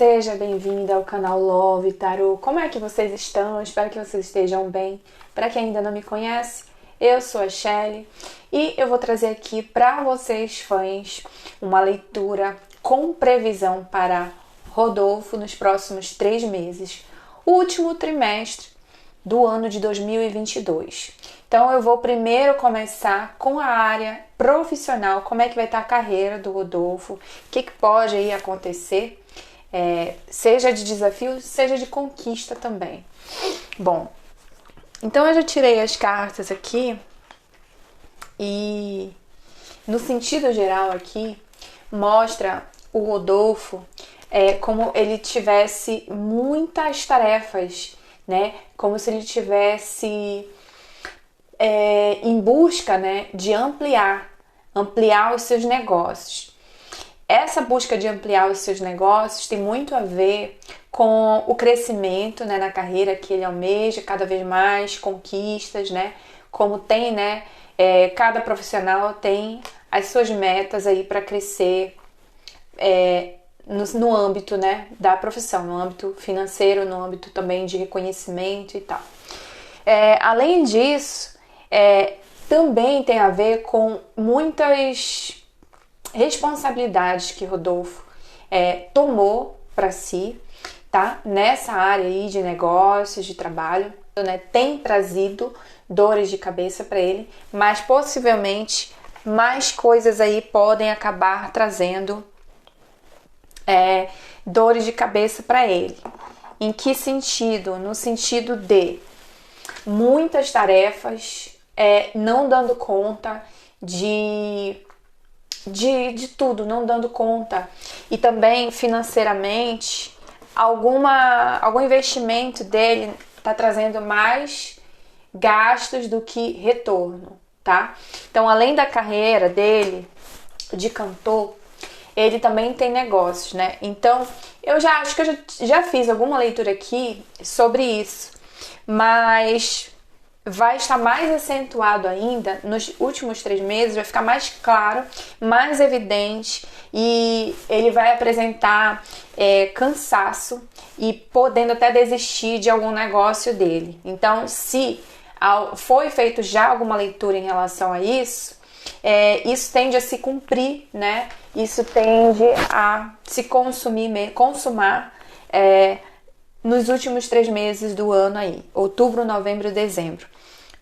Seja bem-vinda ao canal Love Tarot. Como é que vocês estão? Espero que vocês estejam bem. Para quem ainda não me conhece, eu sou a Shelly e eu vou trazer aqui para vocês, fãs, uma leitura com previsão para Rodolfo nos próximos 3 meses, o último trimestre do ano de 2022. Então eu vou primeiro começar com a área profissional, como é que vai estar a carreira do Rodolfo, o que pode aí acontecer, seja de desafio, seja de conquista também. Bom, então eu já tirei as cartas aqui e no sentido geral aqui mostra o Rodolfo como ele tivesse muitas tarefas, né? Como se ele tivesse em busca, né, de ampliar os seus negócios. Essa busca de ampliar os seus negócios tem muito a ver com o crescimento, né, na carreira que ele almeja, cada vez mais conquistas, né? Como tem, né? Cada profissional tem as suas metas aí para crescer no âmbito, né, da profissão, no âmbito financeiro, no âmbito também de reconhecimento e tal. Além disso, também tem a ver com muitas responsabilidades que Rodolfo tomou para si, tá? Nessa área aí de negócios, de trabalho, né? Tem trazido dores de cabeça para ele, mas possivelmente mais coisas aí podem acabar trazendo dores de cabeça para ele. Em que sentido? No sentido de muitas tarefas, não dando conta de tudo, não dando conta. E também financeiramente, algum investimento dele está trazendo mais gastos do que retorno, tá? Então, além da carreira dele de cantor, ele também tem negócios, né? Então, eu já acho que eu já fiz alguma leitura aqui sobre isso, mas vai estar mais acentuado ainda nos últimos 3 meses, vai ficar mais claro, mais evidente, e ele vai apresentar cansaço e podendo até desistir de algum negócio dele. Então, se foi feito já alguma leitura em relação a isso, isso tende a se cumprir, né? Isso tende a se consumar nos últimos 3 meses do ano aí, outubro, novembro e dezembro.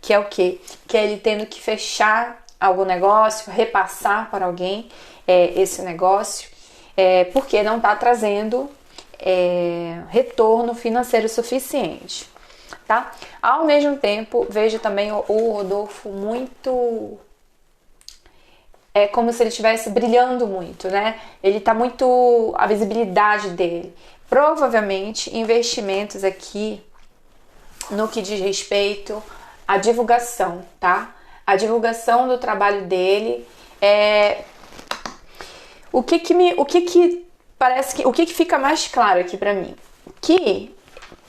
Que é o quê? Que é ele tendo que fechar algum negócio, repassar para alguém esse negócio, porque não está trazendo retorno financeiro suficiente, tá? Ao mesmo tempo, vejo também o Rodolfo muito... É como se ele estivesse brilhando muito, né? Ele tá muito... a visibilidade dele. Provavelmente, investimentos aqui no que diz respeito à divulgação, tá? A divulgação do trabalho dele. O que fica mais claro aqui pra mim? Que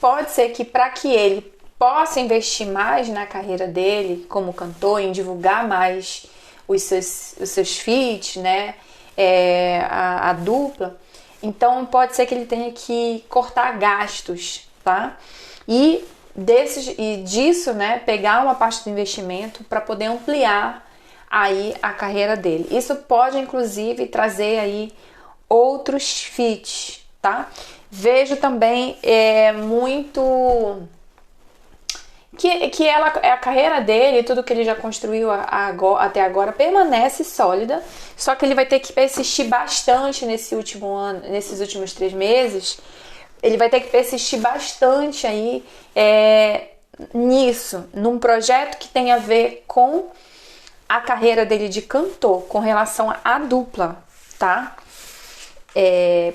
pode ser que para que ele possa investir mais na carreira dele como cantor, em divulgar mais os seus feats, né? A dupla. Então pode ser que ele tenha que cortar gastos, tá? E disso, né, pegar uma parte do investimento para poder ampliar aí a carreira dele. Isso pode inclusive trazer aí outros feats, tá? Vejo também muito que a carreira dele, tudo que ele já construiu até agora permanece sólida, só que ele vai ter que persistir bastante nesses últimos 3 meses. Ele vai ter que persistir bastante aí nisso, num projeto que tem a ver com a carreira dele de cantor, com relação à dupla, tá?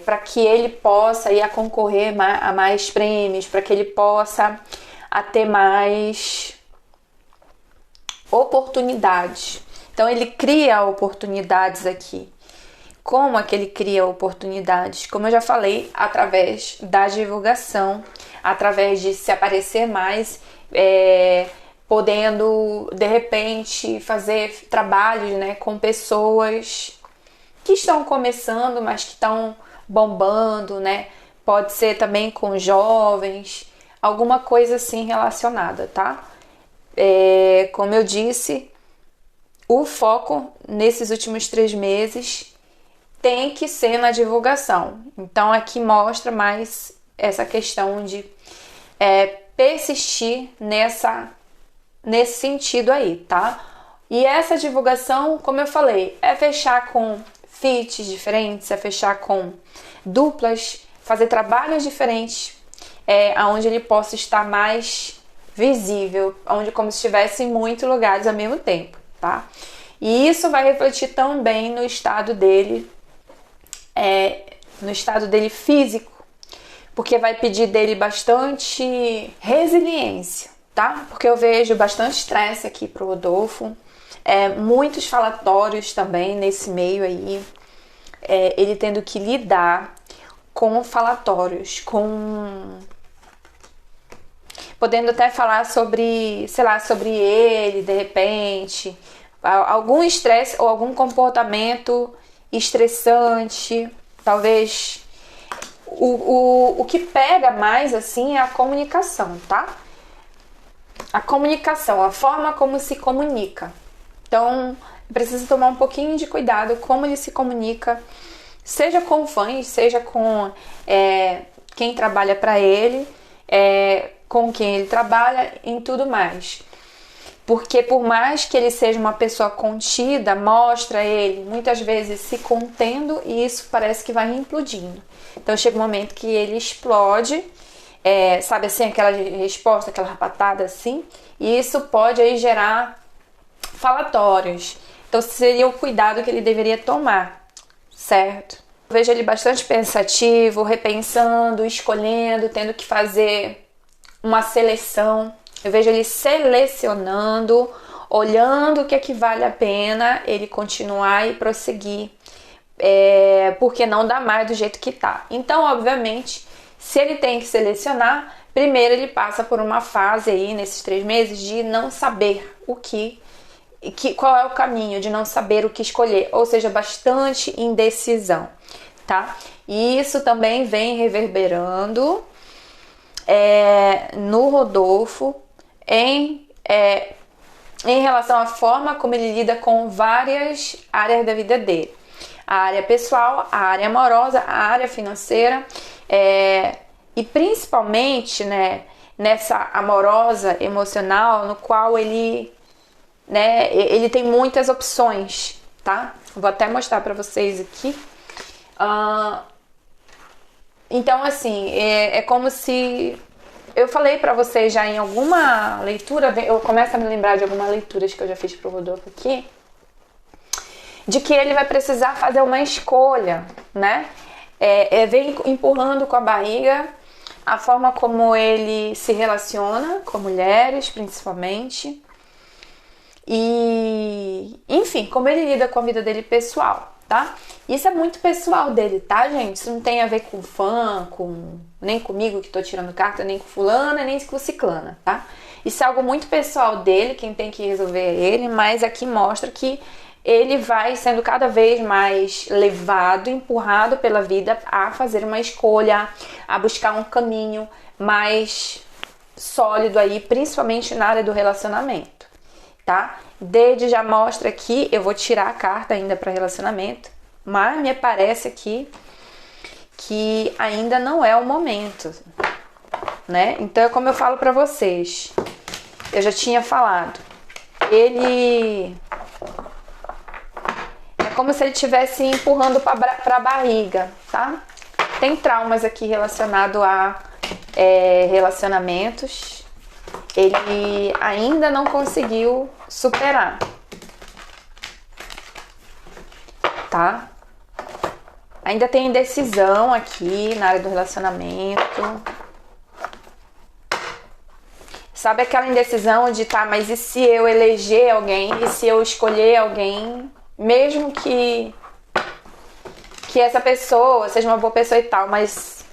Para que ele possa ir a concorrer a mais prêmios, para que ele possa a ter mais oportunidades. Então ele cria oportunidades aqui. Como é que ele cria oportunidades? Como eu já falei, através da divulgação, através de se aparecer mais, podendo de repente fazer trabalhos, né, com pessoas que estão começando, mas que estão bombando, né? pode ser também com jovens, alguma coisa assim relacionada, tá? Como eu disse, o foco nesses últimos 3 meses tem que ser na divulgação. Então aqui mostra mais essa questão de persistir nesse sentido aí, tá? E essa divulgação, como eu falei, é fechar com feats diferentes, é fechar com duplas, fazer trabalhos diferentes, onde ele possa estar mais visível, onde como se estivesse em muitos lugares ao mesmo tempo, tá? E isso vai refletir também no estado dele, físico, porque vai pedir dele bastante resiliência, tá? Porque eu vejo bastante estresse aqui pro Rodolfo, muitos falatórios também nesse meio aí, ele tendo que lidar com falatórios, podendo até falar sobre, sei lá, sobre ele, de repente, algum estresse ou algum comportamento estressante, talvez. O que pega mais, assim, é a comunicação, tá? A comunicação, a forma como se comunica. Então, precisa tomar um pouquinho de cuidado como ele se comunica, seja com fãs, seja com quem trabalha para ele, com quem ele trabalha, em tudo mais. Porque por mais que ele seja uma pessoa contida, mostra ele muitas vezes se contendo e isso parece que vai implodindo. Então chega um momento que ele explode, sabe assim, aquela resposta, aquela patada assim, e isso pode aí gerar falatórios. Então seria o cuidado que ele deveria tomar, certo? Eu vejo ele bastante pensativo, repensando, escolhendo, tendo que fazer uma seleção. Eu vejo ele selecionando, olhando o que é que vale a pena ele continuar e prosseguir, porque não dá mais do jeito que tá. Então, obviamente, se ele tem que selecionar, primeiro ele passa por uma fase aí, nesses 3 meses, de não saber qual é o caminho, de não saber o que escolher, ou seja, bastante indecisão, tá? E isso também vem reverberando no Rodolfo, em relação à forma como ele lida com várias áreas da vida dele. A área pessoal, a área amorosa, a área financeira, e principalmente, né, nessa amorosa, emocional, no qual ele tem muitas opções, tá? Vou até mostrar para vocês aqui. Então, assim, é como se... Eu falei pra vocês já em alguma leitura, eu começo a me lembrar de algumas leituras que eu já fiz pro Rodolfo aqui, de que ele vai precisar fazer uma escolha, né? Vem empurrando com a barriga a forma como ele se relaciona com mulheres, principalmente, e, enfim, como ele lida com a vida dele pessoal, tá? Isso é muito pessoal dele, tá, gente? Isso não tem a ver com fã, nem comigo que tô tirando carta, nem com fulana, nem com ciclana, tá? Isso é algo muito pessoal dele, quem tem que resolver é ele, mas aqui mostra que ele vai sendo cada vez mais levado, empurrado pela vida a fazer uma escolha, a buscar um caminho mais sólido aí, principalmente na área do relacionamento, tá? Desde já mostra aqui, eu vou tirar a carta ainda para relacionamento, mas me parece aqui que ainda não é o momento, né? Então é como eu falo para vocês, eu já tinha falado, ele é como se ele estivesse empurrando para a barriga, tá? Tem traumas aqui relacionados a relacionamentos, ele ainda não conseguiu superar, tá? Ainda tem indecisão aqui na área do relacionamento. Sabe aquela indecisão de mas e se eu eleger alguém? E se eu escolher alguém? Mesmo que essa pessoa seja uma boa pessoa e tal, mas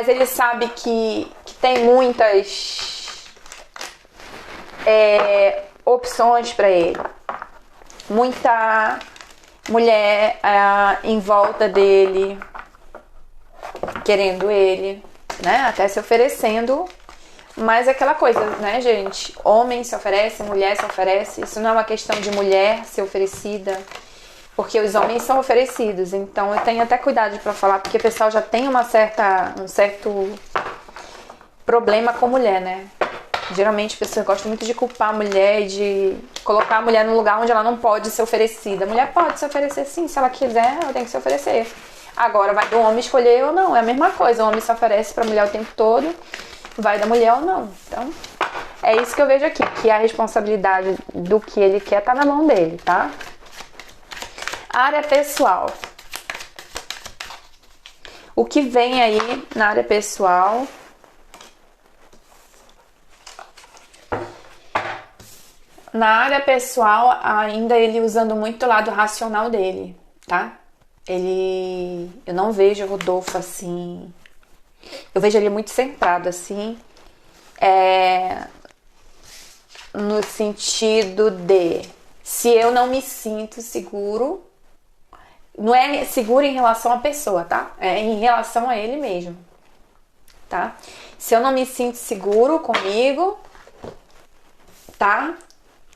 ele sabe que tem muitas opções para ele. Muita mulher em volta dele, querendo ele, né? Até se oferecendo. Mas é aquela coisa, né, gente? Homem se oferece, mulher se oferece. Isso não é uma questão de mulher ser oferecida, porque os homens são oferecidos. Então eu tenho até cuidado para falar, porque o pessoal já tem um certo problema com mulher, né? Geralmente as pessoas gostam muito de culpar a mulher e de colocar a mulher num lugar onde ela não pode ser oferecida. A mulher pode se oferecer sim, se ela quiser, ela tem que se oferecer. Agora vai do homem escolher ou não, é a mesma coisa. O homem se oferece pra mulher o tempo todo, vai da mulher ou não. Então, é isso que eu vejo aqui, que a responsabilidade do que ele quer tá na mão dele, tá? Área pessoal. O que vem aí na área pessoal? Na área pessoal, ainda ele usando muito o lado racional dele, tá? Eu não vejo o Rodolfo assim. Eu vejo ele muito centrado, assim. No sentido de, se eu não me sinto seguro, não é seguro em relação à pessoa, tá? É em relação a ele mesmo, tá? Se eu não me sinto seguro comigo, tá?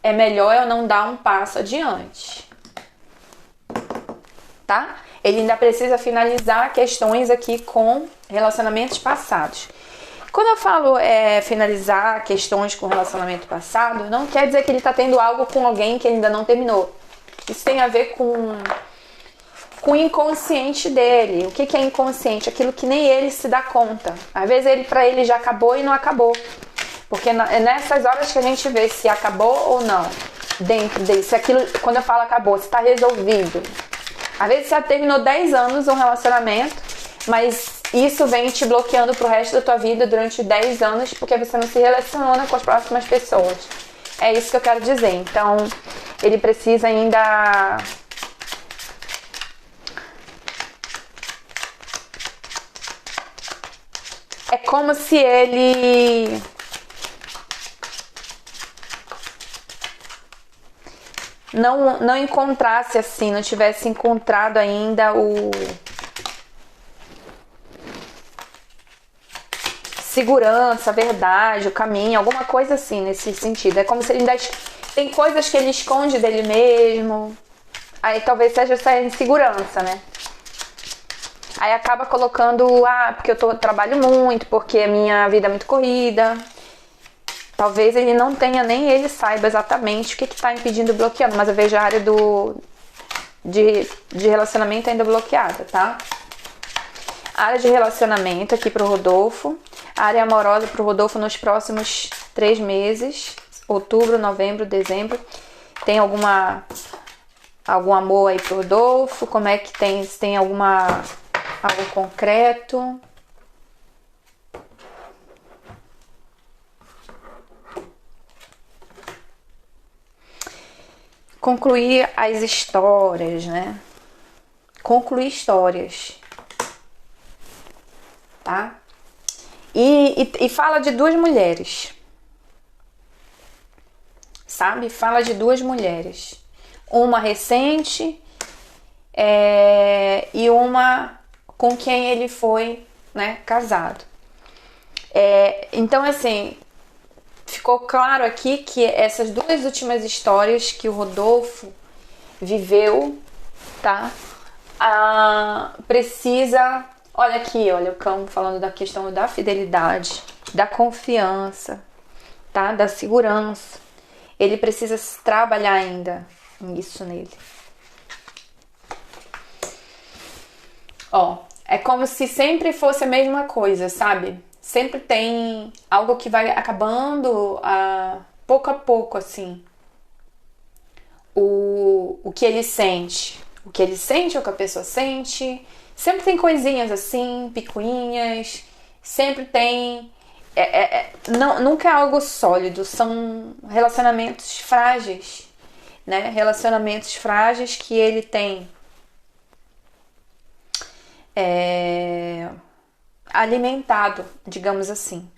É melhor eu não dar um passo adiante, tá? Ele ainda precisa finalizar questões aqui com relacionamentos passados. Quando eu falo finalizar questões com relacionamento passado, não quer dizer que ele está tendo algo com alguém que ele ainda não terminou. Isso tem a ver com o inconsciente dele. O que é inconsciente? Aquilo que nem ele se dá conta. Às vezes para ele já acabou e não acabou. Porque é nessas horas que a gente vê se acabou ou não. Dentro dele. Se aquilo, quando eu falo acabou, se está resolvido. Às vezes você terminou 10 anos um relacionamento, mas isso vem te bloqueando pro resto da tua vida durante 10 anos, porque você não se relaciona com as próximas pessoas. É isso que eu quero dizer. Então, ele precisa ainda... É como se ele... não encontrasse assim, não tivesse encontrado ainda o segurança, a verdade, o caminho, alguma coisa assim nesse sentido. É como se ele ainda tem coisas que ele esconde dele mesmo. Aí talvez seja essa insegurança, né? Aí acaba colocando, porque eu trabalho muito, porque a minha vida é muito corrida. Talvez ele não tenha, nem ele saiba exatamente o que está impedindo, bloqueando, mas eu vejo a área de relacionamento ainda bloqueada, tá? A área de relacionamento aqui pro Rodolfo, a área amorosa pro Rodolfo nos próximos 3 meses, outubro, novembro, dezembro. Tem algum amor aí pro Rodolfo? Como é que tem? Se tem algo concreto? Concluir as histórias, né? Concluir histórias, tá? E fala de 2 mulheres, sabe? Fala de 2 mulheres. Uma recente e uma com quem ele foi, né, casado. Então, assim... Ficou claro aqui que essas 2 últimas histórias que o Rodolfo viveu, tá? Precisa... Olha aqui, olha o cão falando da questão da fidelidade, da confiança, tá? Da segurança. Ele precisa trabalhar ainda isso nele. É como se sempre fosse a mesma coisa, sabe? Sempre tem algo que vai acabando pouco a pouco, assim. O que ele sente. O que ele sente, o que a pessoa sente. Sempre tem coisinhas assim, picuinhas. Sempre tem... nunca é algo sólido. São relacionamentos frágeis, né? Relacionamentos frágeis que ele tem... alimentado, digamos assim.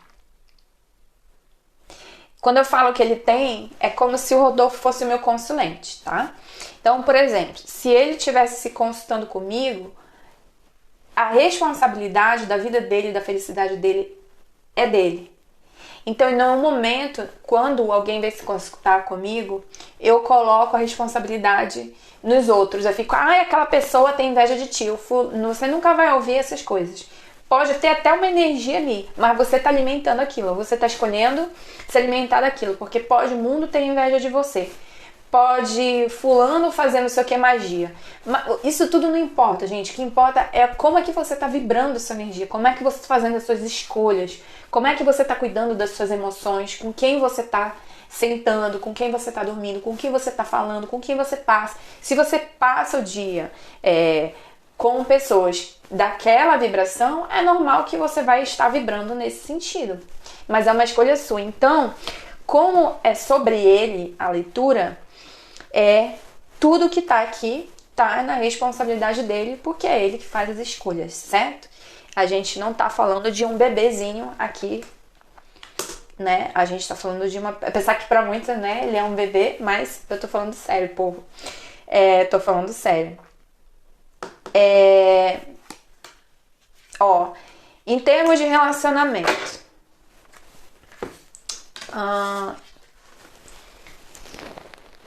Quando eu falo que ele tem, é como se o Rodolfo fosse o meu consulente, tá? Então, por exemplo, se ele estivesse se consultando comigo, a responsabilidade da vida dele, da felicidade dele, é dele. Então, em nenhum momento, quando alguém vem se consultar comigo, eu coloco a responsabilidade nos outros. Eu fico, aquela pessoa tem inveja de ti. Você nunca vai ouvir essas coisas. Pode ter até uma energia ali, mas você está alimentando aquilo. Você está escolhendo se alimentar daquilo, porque pode o mundo ter inveja de você. Pode fulano fazendo não sei o que, magia. Isso tudo não importa, gente. O que importa é como é que você está vibrando sua energia, como é que você está fazendo as suas escolhas, como é que você está cuidando das suas emoções, com quem você está sentando, com quem você está dormindo, com quem você está falando, com quem você passa. Se você passa o dia com pessoas daquela vibração, é normal que você vai estar vibrando nesse sentido. Mas é uma escolha sua. Então, como é sobre ele a leitura, tudo que tá aqui tá na responsabilidade dele, porque é ele que faz as escolhas, certo? A gente não tá falando de um bebezinho aqui, né? A gente tá falando de uma... Apesar que pra muitos, né, ele é um bebê, mas eu tô falando sério, povo. Tô falando sério. Em termos de relacionamento,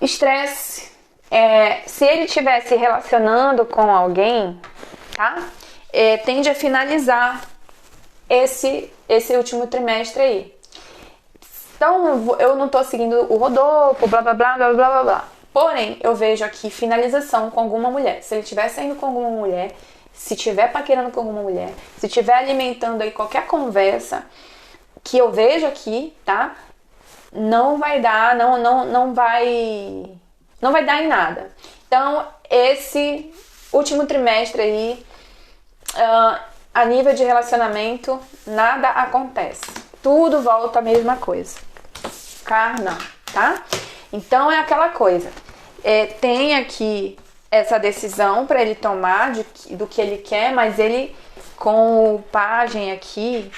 estresse, se ele estiver se relacionando com alguém, tá? Tende a finalizar esse último trimestre aí. Então, eu não tô seguindo o Rodolfo, blá, blá, blá, blá, blá, blá, blá. Porém, eu vejo aqui finalização com alguma mulher. Se ele estiver saindo com alguma mulher, se estiver paquerando com alguma mulher, se estiver alimentando aí qualquer conversa que eu vejo aqui, tá? Não vai dar, não vai dar em nada. Então, esse último trimestre aí, a nível de relacionamento, nada acontece. Tudo volta a mesma coisa. Carnal, tá? Então, é aquela coisa. Tem aqui essa decisão para ele tomar do que ele quer, mas ele, com o pajem aqui,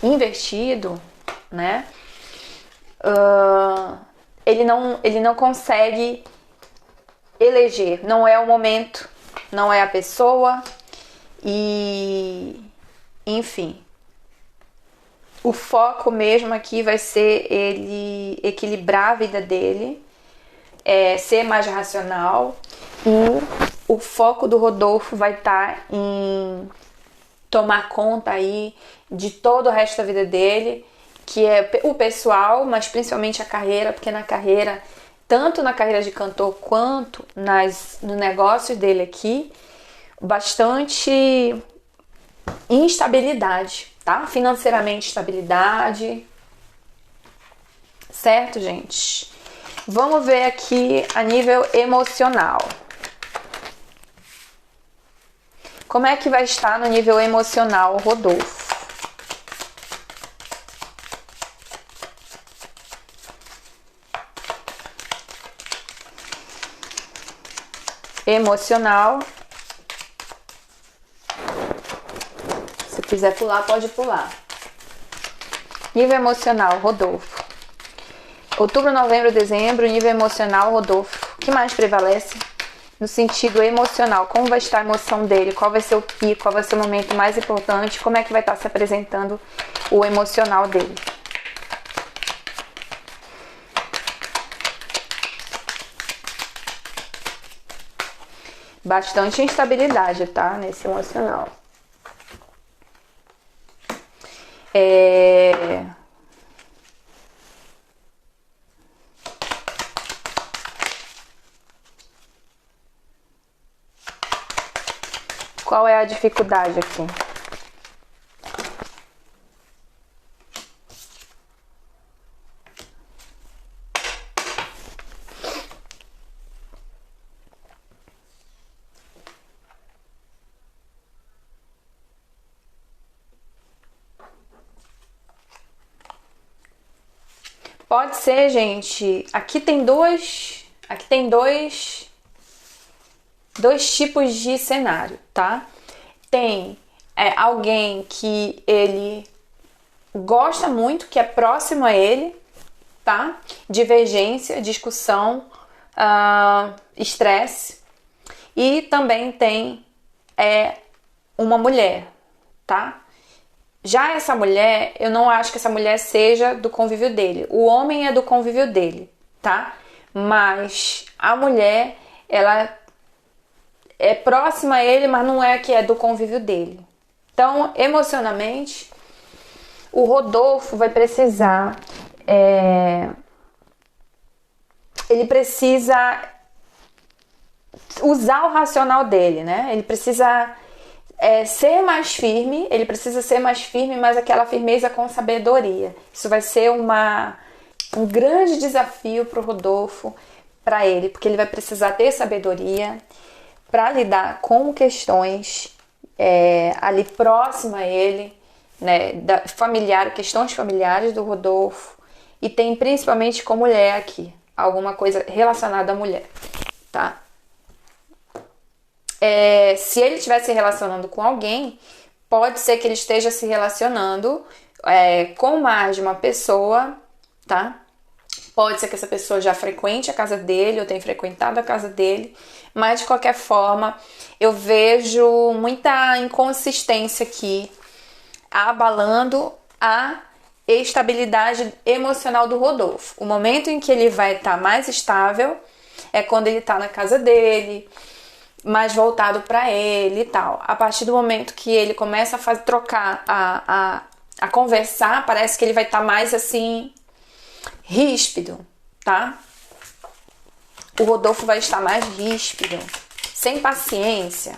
invertido, né? Ele não consegue eleger, não é o momento, não é a pessoa e, enfim, o foco mesmo aqui vai ser ele equilibrar a vida dele, ser mais racional, e o foco do Rodolfo vai estar em tomar conta aí de todo o resto da vida dele, que é o pessoal, mas principalmente a carreira, porque na carreira, tanto na carreira de cantor quanto no negócio dele aqui, bastante instabilidade, tá? Financeiramente, estabilidade, certo, gente? Vamos ver aqui a nível emocional. Como é que vai estar no nível emocional o Rodolfo? Emocional. Se quiser pular, pode pular. Nível emocional, Rodolfo. Outubro, novembro, dezembro, nível emocional, Rodolfo. O que mais prevalece? No sentido emocional, como vai estar a emoção dele, qual vai ser o pico, qual vai ser o momento mais importante, como é que vai estar se apresentando o emocional dele. Bastante instabilidade, tá? Nesse emocional. Qual é a dificuldade aqui? Pode ser, gente, aqui tem dois tipos de cenário, tá? Tem alguém que ele gosta muito, que é próximo a ele, tá? Divergência, discussão, estresse. E também tem uma mulher, tá? Já essa mulher, eu não acho que essa mulher seja do convívio dele. O homem é do convívio dele, tá? Mas a mulher, ela é próxima a ele, mas não é que é do convívio dele. Então, emocionalmente, o Rodolfo vai precisar... ele precisa usar o racional dele, né? Ele precisa ser mais firme, mas aquela firmeza com sabedoria. Isso vai ser um grande desafio para o Rodolfo, para ele, porque ele vai precisar ter sabedoria para lidar com questões ali próxima a ele, né, questões familiares do Rodolfo, e tem principalmente com mulher aqui, alguma coisa relacionada à mulher, tá? Se ele estiver se relacionando com alguém, pode ser que ele esteja se relacionando com mais de uma pessoa, tá? Pode ser que essa pessoa já frequente a casa dele ou tenha frequentado a casa dele, mas de qualquer forma eu vejo muita inconsistência aqui, abalando a estabilidade emocional do Rodolfo. O momento em que ele vai estar mais estável é quando ele está na casa dele, mais voltado para ele e tal. A partir do momento que ele começa a trocar, a conversar, parece que ele vai estar mais assim, ríspido, tá? O Rodolfo vai estar mais ríspido, sem paciência.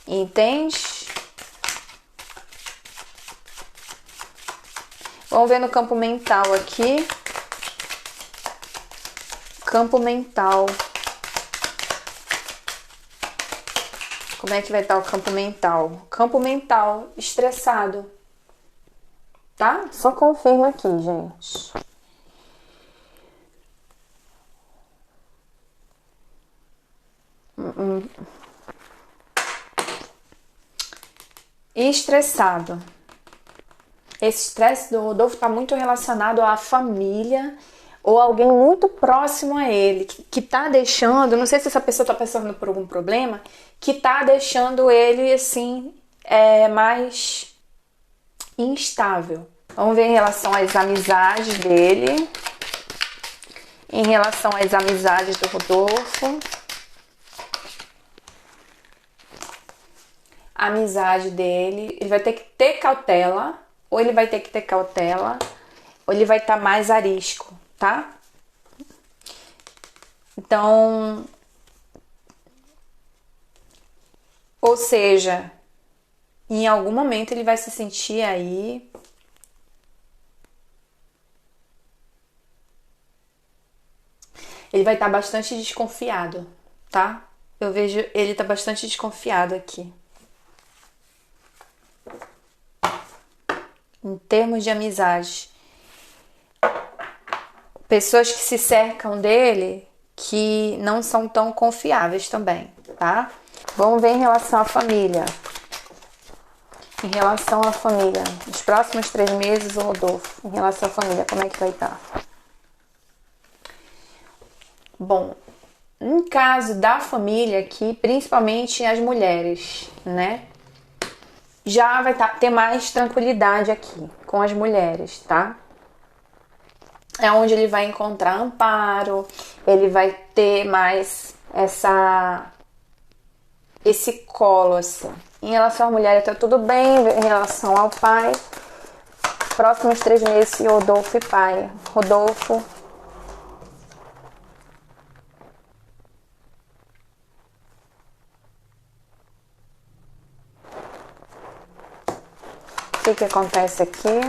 Entende? Vamos ver no campo mental aqui. Campo mental. Como é que vai estar o campo mental? Campo mental estressado. Tá? Só confirma aqui, gente. Estressado. Esse estresse do Rodolfo está muito relacionado à família ou alguém muito próximo a ele, que tá deixando, não sei se essa pessoa tá passando por algum problema, que tá deixando ele assim, mais instável. Vamos ver em relação às amizades dele, em relação às amizades do Rodolfo. A amizade dele, ele vai ter que ter cautela, ou ele vai ter que ter cautela, ou ele vai estar mais arisco, tá? Então, ou seja, em algum momento ele vai se sentir aí ele vai estar bastante desconfiado, tá? Eu vejo ele tá bastante desconfiado aqui. Em termos de amizade, pessoas que se cercam dele que não são tão confiáveis também, tá? Vamos ver em relação à família. Em relação à família, nos próximos 3 meses, o Rodolfo, em relação à família, como é que vai estar? Bom, em caso da família aqui, principalmente as mulheres, né? Já vai ter mais tranquilidade aqui com as mulheres, tá? É onde ele vai encontrar amparo, ele vai ter mais esse colo, assim. Em relação à mulher, tá tudo bem. Em relação ao pai, próximos 3 meses, Rodolfo e pai. Rodolfo. O que acontece aqui?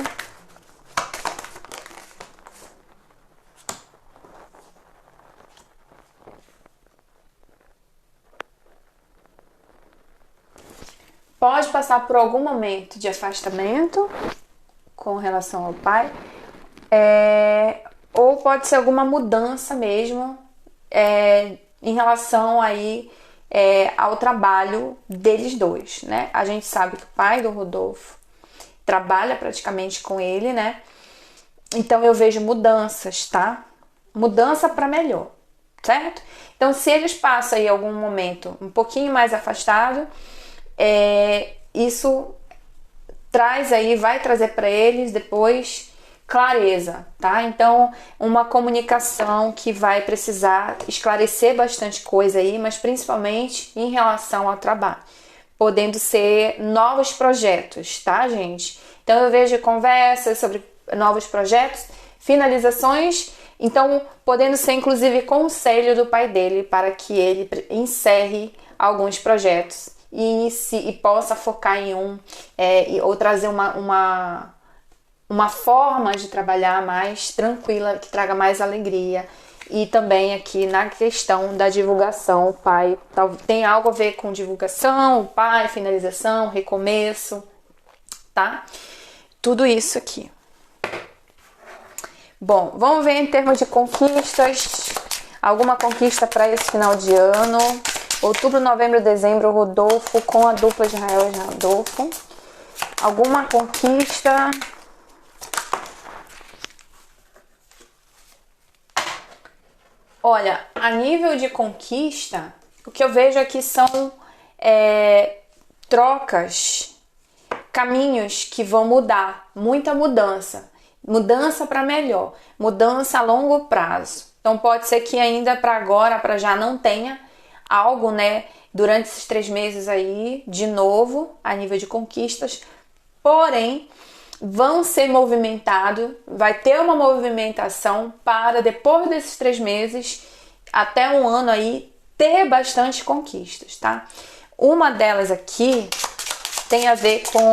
Pode passar por algum momento de afastamento com relação ao pai, ou pode ser alguma mudança mesmo em relação aí ao trabalho deles dois, né? A gente sabe que o pai do Rodolfo trabalha praticamente com ele, né? Então eu vejo mudanças, tá? Mudança para melhor, certo? Então, se eles passam aí algum momento um pouquinho mais afastado, isso vai trazer para eles depois clareza, tá? Então, uma comunicação que vai precisar esclarecer bastante coisa aí, mas principalmente em relação ao trabalho, podendo ser novos projetos, tá, gente? Então, eu vejo conversas sobre novos projetos, finalizações, então, podendo ser inclusive conselho do pai dele para que ele encerre alguns projetos e possa focar em ou trazer uma forma de trabalhar mais tranquila, que traga mais alegria. E também aqui na questão da divulgação, o pai tem algo a ver com divulgação, o pai, finalização, recomeço, tá? Tudo isso aqui. Bom, vamos ver em termos de conquistas, alguma conquista para esse final de ano. Outubro, novembro, dezembro, Rodolfo com a dupla de Israel e Rodolfo. Alguma conquista. Olha, a nível de conquista, o que eu vejo aqui são trocas, caminhos que vão mudar, muita mudança. Mudança para melhor, mudança a longo prazo. Então pode ser que ainda para agora, para já não tenha algo, né, durante esses 3 meses aí, de novo, a nível de conquistas. Porém, vão ser movimentados, vai ter uma movimentação para depois desses 3 meses, até um ano aí, ter bastante conquistas, tá? Uma delas aqui tem a ver com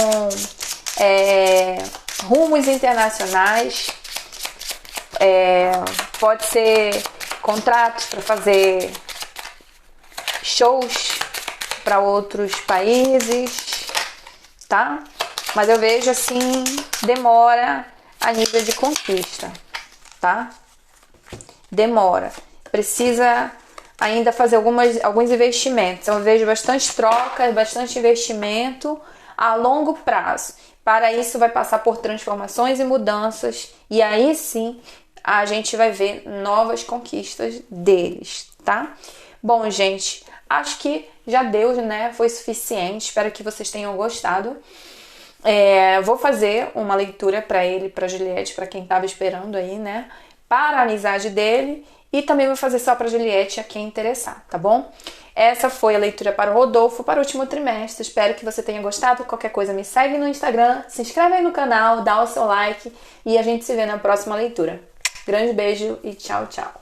rumos internacionais, pode ser contratos para fazer shows para outros países, tá? Mas eu vejo assim, demora a nível de conquista, tá? Demora. Precisa ainda fazer alguns investimentos. Então, eu vejo bastante troca, bastante investimento a longo prazo. Para isso, vai passar por transformações e mudanças. E aí sim, a gente vai ver novas conquistas deles, tá? Bom, gente, acho que já deu, né? Foi suficiente. Espero que vocês tenham gostado. Vou fazer uma leitura para ele, para Juliette, para quem estava esperando aí, né? Para a amizade dele. E também vou fazer só para Juliette, a quem interessar, tá bom? Essa foi a leitura para o Rodolfo, para o último trimestre. Espero que você tenha gostado. Qualquer coisa, me segue no Instagram, se inscreve aí no canal, dá o seu like e a gente se vê na próxima leitura. Grande beijo e tchau, tchau.